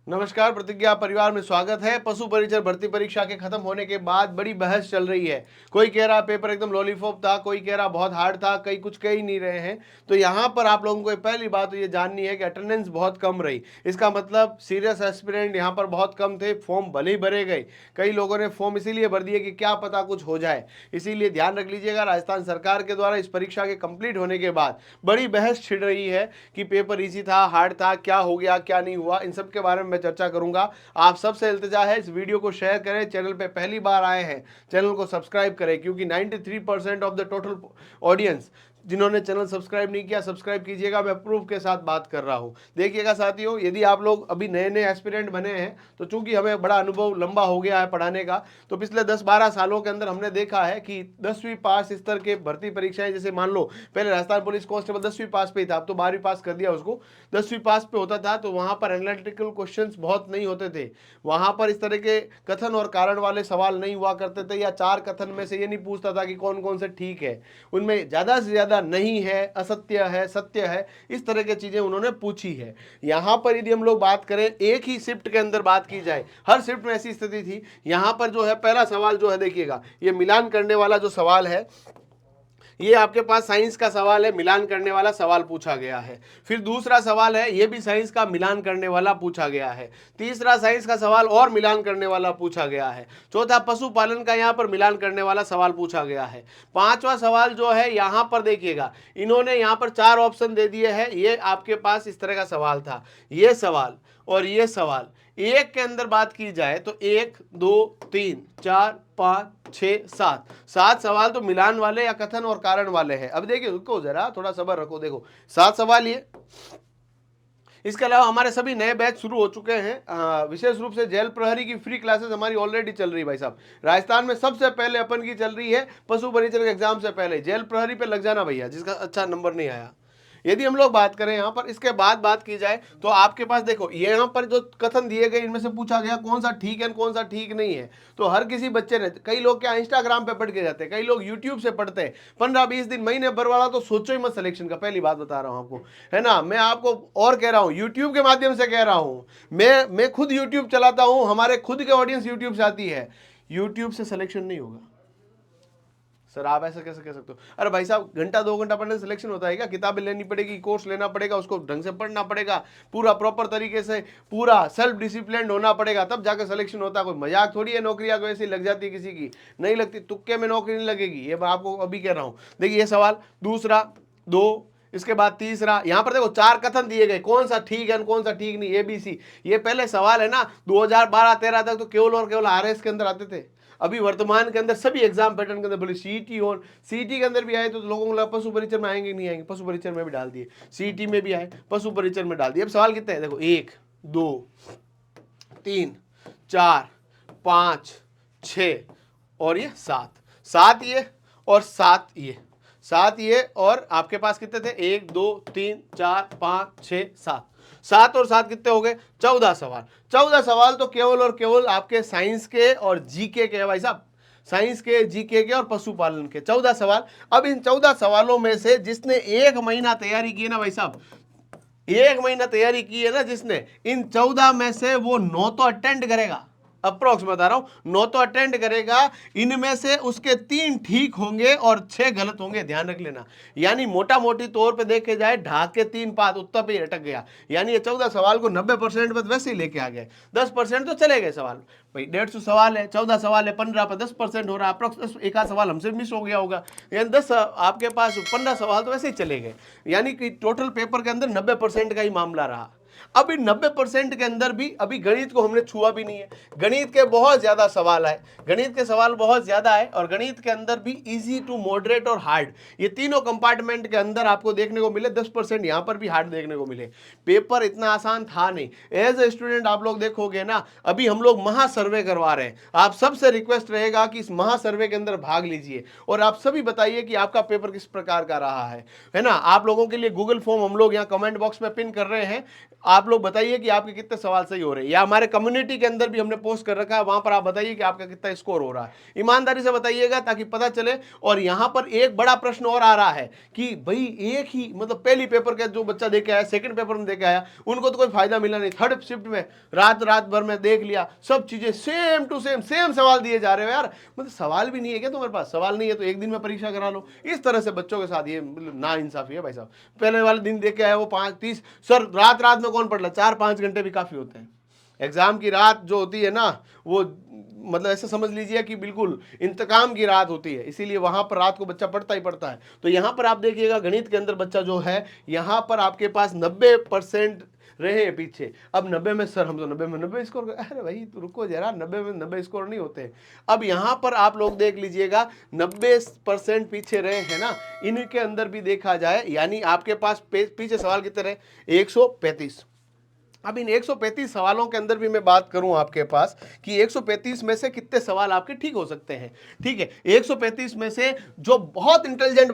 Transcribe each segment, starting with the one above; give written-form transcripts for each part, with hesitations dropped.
नमस्कार, प्रतिज्ञा परिवार में स्वागत है। पशु परिचर भर्ती परीक्षा के खत्म होने के बाद बड़ी बहस चल रही है। कोई कह रहा पेपर एकदम लॉलीपॉप था, कोई कह रहा बहुत हार्ड था, कई कुछ कह ही नहीं रहे हैं। तो यहाँ पर आप लोगों को पहली बात तो ये जाननी है कि अटेंडेंस बहुत कम रही। इसका मतलब सीरियस एस्पिरेंट यहाँ पर बहुत कम थे। फॉर्म भले ही भरे गए, कई लोगों ने फॉर्म इसीलिए भर दिए कि क्या पता कुछ हो जाए। इसीलिए ध्यान रख लीजिएगा, राजस्थान सरकार के द्वारा इस परीक्षा के कंप्लीट होने के बाद बड़ी बहस छिड़ रही है कि पेपर ईजी था, हार्ड था, क्या हो गया क्या नहीं हुआ, इन सब के बारे में मैं चर्चा करूंगा। आप सबसे इल्तिजा है इस वीडियो को शेयर करें, चैनल पे पहली बार आए हैं चैनल को सब्सक्राइब करें, क्योंकि 93% ऑफ द टोटल ऑडियंस जिन्होंने चैनल सब्सक्राइब नहीं किया सब्सक्राइब कीजिएगा। मैं प्रूफ के साथ बात कर रहा हूं। देखिएगा साथियों, यदि आप लोग अभी नए नए एस्पिरेंट बने हैं तो चूंकि हमें बड़ा अनुभव लंबा हो गया है पढ़ाने का, तो पिछले 10-12 सालों के अंदर हमने देखा है कि 10वीं पास स्तर के भर्ती परीक्षाएं, जैसे मान लो पहले राजस्थान पुलिस कांस्टेबल 10वीं पास पे ही था, अब तो 12वीं पास कर दिया उसको। 10वीं पास पे होता था तो वहां पर एनालिटिकल क्वेश्चंस बहुत नहीं होते थे। वहां पर इस तरह के कथन और कारण वाले सवाल नहीं हुआ करते थे, या 4 कथन में से ये नहीं पूछता था कि कौन कौन से ठीक है। उनमें ज्यादा से ज्यादा नहीं है, असत्य है, सत्य है, इस तरह की चीजें उन्होंने पूछी है। यहां पर यदि हम लोग बात करें एक ही शिफ्ट के अंदर बात की जाए, हर शिफ्ट में ऐसी स्थिति थी। यहां पर जो है पहला सवाल जो है, देखिएगा ये मिलान करने वाला जो सवाल है, ये आपके पास साइंस का सवाल है, मिलान करने वाला सवाल पूछा गया है। फिर दूसरा सवाल है, ये भी साइंस का मिलान करने वाला पूछा गया है। तीसरा साइंस का सवाल और मिलान करने वाला पूछा गया है। चौथा पशुपालन का यहाँ पर मिलान करने वाला सवाल पूछा गया है। पांचवा सवाल जो है यहाँ पर देखिएगा, इन्होंने यहाँ पर 4 ऑप्शन दे दिए हैं। ये आपके पास इस तरह का सवाल था, ये सवाल और ये सवाल। एक के अंदर बात की जाए तो 1 2 3 4 5 6 7 सवाल तो मिलान वाले या कथन और कारण वाले हैं। अब देखिए, रुको जरा, थोड़ा सब्र रखो। देखो 7 सवाल ये। इसके अलावा हमारे सभी नए बैच शुरू हो चुके हैं। विशेष रूप से जेल प्रहरी की फ्री क्लासेस हमारी ऑलरेडी चल रही है भाई साहब। राजस्थान में सबसे पहले अपन की चल रही है पशु परिचर के एग्जाम से पहले जेल प्रहरी पे लग जाना भैया, जिसका अच्छा नंबर नहीं आया। यदि हम लोग बात करें यहाँ पर, इसके बाद बात की जाए तो आपके पास देखो यहाँ पर जो कथन दिए गए, इनमें से पूछा गया कौन सा ठीक है कौन सा ठीक नहीं है। तो हर किसी बच्चे ने, कई लोग क्या इंस्टाग्राम पे पढ़ के जाते हैं, कई लोग यूट्यूब से पढ़ते हैं। 15-20 दिन, महीने भर वाला तो सोचो ही मत सिलेक्शन का। पहली बात बता रहा हूँ आपको, है ना। मैं आपको और कह रहा हूँ, यूट्यूब के माध्यम से कह रहा हूँ। मैं खुद यूट्यूब चलाता हूँ, हमारे खुद के ऑडियंस यूट्यूब से आती है। यूट्यूब से सिलेक्शन नहीं होगा सर, आप ऐसा कैसे कह सकते हो? अरे भाई साहब, घंटा 2 घंटा पढ़ने से सिलेक्शन होता है क्या? किताबें लेनी पड़ेगी, कोर्स लेना पड़ेगा, उसको ढंग से पढ़ना पड़ेगा, पूरा प्रॉपर तरीके से, पूरा सेल्फ डिसिप्लिन होना पड़ेगा, तब जाकर सिलेक्शन होता है। कोई मजाक थोड़ी है, नौकरियां को ऐसी लग जाती है, किसी की नहीं लगती, तुक्के में नौकरी नहीं लगेगी। ये मैं आपको अभी कह रहा हूँ। देखिए ये सवाल दूसरा 2, इसके बाद तीसरा। यहां पर देखो 4 कथन दिए गए, कौन सा ठीक है कौन सा ठीक नहीं, ABC। ये पहले सवाल है ना, 2012-13 तक तो केवल और केवल RS के अंदर आते थे। अभी वर्तमान के अंदर सभी एग्जाम पैटर्न के अंदर, बोले सीईटी और सीईटी के अंदर भी आए तो लोगों को लगा पशु परिचर में आएंगे नहीं आएंगे, पशु परिचर में भी डाल दिए, सीईटी में भी आए, पशु परिचर में डाल दिए। अब सवाल कितने हैं देखो, 1 2 3 4 5 6 और ये 7 ये और 7 ये और आपके पास कितने थे, 1 2 3 4 5 6 7 और 7 कितने हो गए, 14 सवाल। 14 सवाल तो केवल और केवल आपके साइंस के और जीके के भाई साहब, साइंस के, जीके के और पशुपालन के 14 सवाल। अब इन 14 सवालों में से जिसने 1 महीना तैयारी की है ना भाई साहब, 1 महीना तैयारी की है ना जिसने, इन 14 में से वो 9 तो अटेंड करेगा। अप्रोक्स बता रहा हूं, 9 तो अटेंड करेगा। इनमें से उसके 3 ठीक होंगे और 6 गलत होंगे, ध्यान रख लेना। यानी मोटा मोटी तौर पे देखे जाए, ढाक के 3 पात उत्तर पे अटक गया। यानी ये 14 सवाल को 90% पे वैसे ही लेके आ गए, 10% तो चले गए सवाल। भाई 150 सवाल है, 14 सवाल है, 15 पे 10% हो रहा है अप्रोक्स। एक आध सवाल हमसे मिस हो गया होगा, यानी 10 आपके पास 15 सवाल तो वैसे ही चले गए। यानी कि टोटल पेपर के अंदर 90% का ही मामला रहा। अब इन 90% के अंदर भी अभी गणित को हमने छुआ भी नहीं है। गणित के बहुत ज्यादा सवाल आए, गणित के सवाल बहुत ज्यादा आए, और गणित के अंदर भी इजी टू मॉडरेट और हार्ड, ये तीनों कंपार्टमेंट के अंदर आपको देखने को मिले। 10% यहां पर भी हार्ड देखने को मिले। पेपर इतना आसान था नहीं। एज ए स्टूडेंट आप लोग देखोगे ना, अभी हम लोग महासर्वे करवा रहे हैं। आप सबसे रिक्वेस्ट रहेगा कि इस महासर्वे के अंदर भाग लीजिए और आप सभी बताइए कि आपका पेपर किस प्रकार का रहा है ना। आप लोगों के लिए गूगल फॉर्म हम लोग यहाँ कमेंट बॉक्स में पिन कर रहे हैं। आप लोग बताइए कि आपके कितने सवाल सही हो रहे हैं, या हमारे कम्युनिटी के अंदर भी हमने पोस्ट कर रखा है, वहां पर आप बताइए कि आपका कितना स्कोर हो रहा है। ईमानदारी से बताइएगा ताकि पता चले। और यहां पर एक बड़ा प्रश्न और आ रहा है कि भाई एक ही मतलब पहली पेपर का जो बच्चा देके आया, सेकंड पेपर में देके आया, उनको तो कोई फायदा मिला नहीं। थर्ड शिफ्ट में रात भर में देख लिया, सब चीजें सेम टू सेम सवाल दिए जा रहे हो यार। मतलब सवाल भी नहीं है क्या तुम्हारे पास? सवाल नहीं है तो एक दिन में परीक्षा करा लो। इस तरह से बच्चों के साथ ये ना इंसाफी है भाई साहब। पहले वाले दिन देख के आया वो 5:30, सर रात में कौन पढ़ रहा? 4-5 घंटे भी काफी होते हैं। एग्जाम की रात जो होती है ना, वो मतलब ऐसा समझ लीजिए कि बिल्कुल इंतकाम की रात होती है, इसीलिए वहां पर रात को बच्चा पढ़ता ही पढ़ता है। तो यहां पर आप देखिएगा गणित के अंदर बच्चा जो है, यहां पर आपके पास 90% रहे पीछे। अब 90 में सर हम तो 90 में 90 स्कोर, अरे भाई तो रुको जरा, 90 में 90 स्कोर नहीं होते। अब यहां पर आप लोग देख लीजिएगा 90% पीछे रहे हैं ना, इनके अंदर भी देखा जाए, यानी आपके पास पीछे सवाल कितने रहे? 135। अब इन 135 सवालों के अंदर भी मैं बात करूं आपके पास कि 135 में से कितने सवाल आपके ठीक हो सकते हैं। ठीक है, 135 में से जो बहुत इंटेलिजेंट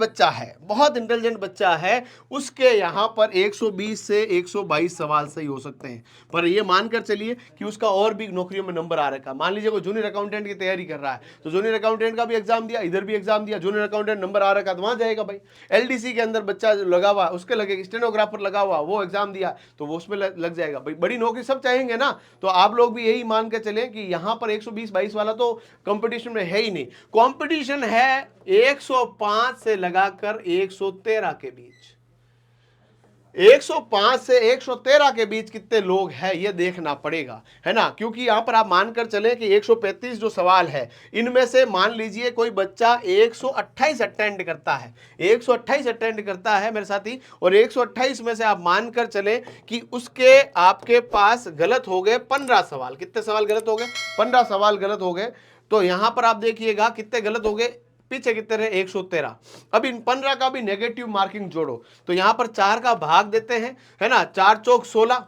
बच्चा है उसके यहां पर 120 से 122 सवाल सही हो सकते हैं। पर ये मानकर चलिए कि उसका और भी नौकरियों में नंबर आ रखा। मान लीजिए कोई जूनियर अकाउंटेंट की तैयारी कर रहा है, तो जूनियर अकाउंटेंट का भी एग्जाम दिया, इधर भी एग्जाम दिया, जूनियर अकाउंटेंट नंबर आ रखा तो वहां जाएगा भाई। एलडीसी के अंदर बच्चा लगा हुआ उसके लगेगा, स्टेनोग्राफर लगा हुआ वो एग्जाम दिया तो वो उसमें लग जाएगा भाई। बड़ी नौकरी सब चाहेंगे ना, तो आप लोग भी यही मान के चले कि यहां पर 120-22 वाला तो कंपटीशन में है ही नहीं। कंपटीशन है 105 से लगाकर 113 के बीच। 105 से 113 के बीच कितने लोग हैं ये देखना पड़ेगा, है ना। क्योंकि यहां पर आप मानकर चले कि 135 जो सवाल है, इनमें से मान लीजिए कोई बच्चा 128 अटेंड करता है, 128 अटेंड करता है मेरे साथी, और 128 में से आप मानकर चले कि उसके आपके पास गलत हो गए 15 सवाल। कितने सवाल गलत हो गए? 15 सवाल गलत हो गए। तो यहां पर आप देखिएगा कितने गलत हो गए, पीछे कितने रहे? 113। अब इन 15 का भी नेगेटिव मार्किंग जोड़ो तो यहां पर 4 का भाग देते हैं, है ना, 4 चौक 16,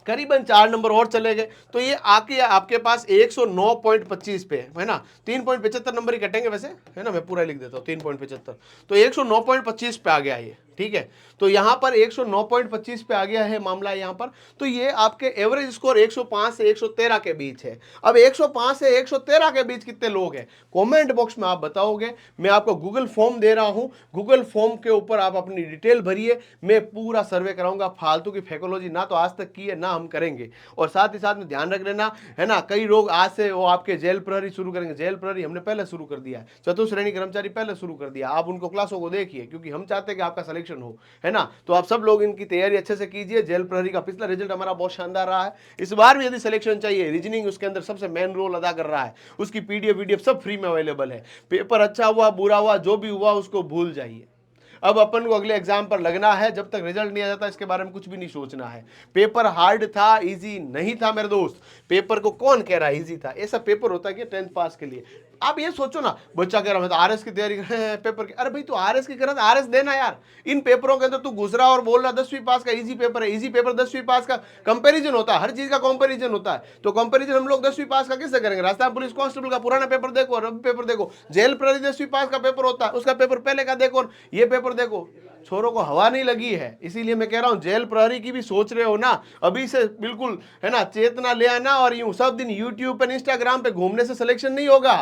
करीबन 4 नंबर और चले गए तो ये आके आपके पास 109.25 पे है ना। 3.75 नंबर ही कटेंगे वैसे, है ना, मैं पूरा लिख देता हूँ 3.75, तो 109.25 पे आ गया ये। ठीक है, तो यहां पर 109.25 पे आ गया है मामला यहां पर। तो ये आपके एवरेज स्कोर 105 से 113 के बीच है। अब 105 से 113 के बीच कितने लोग हैं कमेंट बॉक्स में आप बताओगे। मैं आपको गूगल फॉर्म दे रहा हूं, गूगल फॉर्म के ऊपर आप अपनी डिटेल भरिए, मैं पूरा सर्वे कराऊंगा। फालतू की फेकोलॉजी ना तो आज तक की है ना हम करेंगे। और साथ ही साथ में ध्यान रख लेना, है ना, कई लोग आज से वो आपके जेल प्रहरी शुरू करेंगे। जेल प्रहरी हमने पहले शुरू कर दिया है, चतुर्थ श्रेणी कर्मचारी पहले शुरू कर दिया। आप उनको क्लासों को देखिए क्योंकि हम चाहते हैं कि आपका सिलेक्शन हो, है ना। तो आप सब लोग इनकी तैयारी अच्छे से कीजिए। जेल प्रहरी का पिछला रिजल्ट हमारा बहुत शानदार रहा है। इस बार भी यदि सिलेक्शन चाहिए, रीजनिंग उसके अंदर सबसे मेन रोल अदा कर रहा है, उसकी पीडीएफ वीडीएफ सब फ्री में अवेलेबल है। पेपर अच्छा हुआ बुरा हुआ जो भी हुआ उसको भूल जाइए। अब अपन को अगले एग्जाम पर लगना है, जब तक रिजल्ट नहीं आ जाता इसके बारे में कुछ भी नहीं सोचना है। पेपर हार्ड था, इजी नहीं था मेरे दोस्त। पेपर को कौन कह रहा है इजी था? ऐसा पेपर होता है कि 10th पास के लिए। आप ये सोचो ना, बच्चा कह रहा है तो आरएस की तैयारी कर रहे हैं पेपर की। अरे भाई तू आरएस की कर रहा है, आरएस देना यार। इन पेपरों के अंदर तू गुजरा और बोल रहा 10वीं पास का इजी पेपर है। इजी पेपर 10वीं पास का कंपैरिजन होता है, हर चीज का कंपैरिजन होता है। तो कंपैरिजन हम लोग 10वीं पास का किससे करेंगे? राजस्थान पुलिस कांस्टेबल का पुराना पेपर देखो और अब पेपर देखो। जेल प्रहरी 10वीं पास का पेपर होता है, उसका पेपर पहले का देखो, ये पेपर देखो। छोरों को हवा नहीं लगी है, इसीलिए मैं कह रहा हूं जेल प्रहरी की भी सोच रहे हो ना, अभी से बिल्कुल, है ना, चेतना ले आना। और यूं सब दिन यूट्यूब पर इंस्टाग्राम पे घूमने से सिलेक्शन नहीं होगा,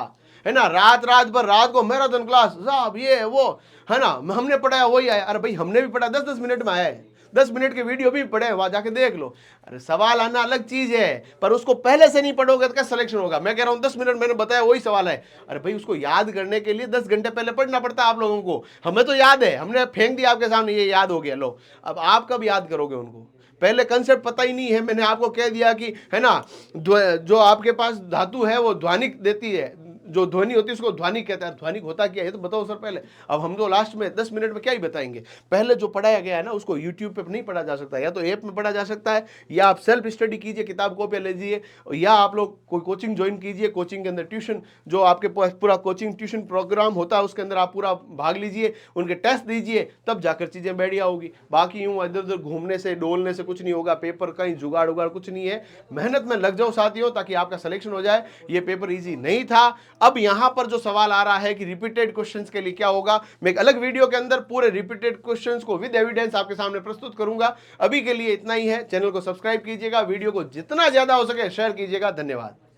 है ना। रात भर रात को मैराथन क्लास साहब ये वो, है ना, हमने पढ़ाया वही आया। अरे भाई हमने भी पढ़ा, 10-10 मिनट में आया है, 10 मिनट के वीडियो भी पढ़े, वहां जाके देख लो। अरे सवाल आना अलग चीज है, पर उसको पहले से नहीं पढ़ोगे तो क्या सिलेक्शन होगा? मैं कह रहा हूं 10 मिनट मैंने बताया वही सवाल है। अरे भाई उसको याद करने के लिए 10 घंटे पहले पढ़ना पड़ता है आप लोगों को। हमें तो याद है, हमने फेंक दिया आपके सामने, ये याद हो गया, लो अब आप कब याद करोगे उनको? पहले कंसेप्ट पता ही नहीं है। मैंने आपको कह दिया कि, है ना, जो आपके पास धातु है वो ध्वनिक देती है, जो ध्वनि होती है उसको ध्वनिक कहता है। ध्वनिक होता क्या है तो बताओ सर पहले। अब हम तो लास्ट में 10 मिनट में क्या ही बताएंगे। पहले जो पढ़ाया गया है ना उसको यूट्यूब पे नहीं पढ़ा जा सकता, या तो ऐप में पढ़ा जा सकता है, या आप सेल्फ स्टडी कीजिए, किताब कॉपी लीजिए, या आप लोग कोई कोचिंग ज्वाइन कीजिए। कोचिंग के अंदर ट्यूशन, जो आपके पास पूरा कोचिंग ट्यूशन प्रोग्राम होता है उसके अंदर आप पूरा भाग लीजिए, उनके टेस्ट दीजिए, तब जाकर चीजें बढ़िया होगी। बाकी यूं इधर उधर घूमने से डोलने से कुछ नहीं होगा। पेपर कहीं जुगाड़ उगाड़ कुछ नहीं है। मेहनत में लग जाओ साथियों ताकि आपका सिलेक्शन हो जाए। ये पेपर ईजी नहीं था, अब यहां पर जो सवाल आ रहा है कि रिपीटेड क्वेश्चंस के लिए क्या होगा, मैं एक अलग वीडियो के अंदर पूरे रिपीटेड क्वेश्चंस को विद एविडेंस आपके सामने प्रस्तुत करूंगा। अभी के लिए इतना ही है। चैनल को सब्सक्राइब कीजिएगा, वीडियो को जितना ज्यादा हो सके शेयर कीजिएगा। धन्यवाद।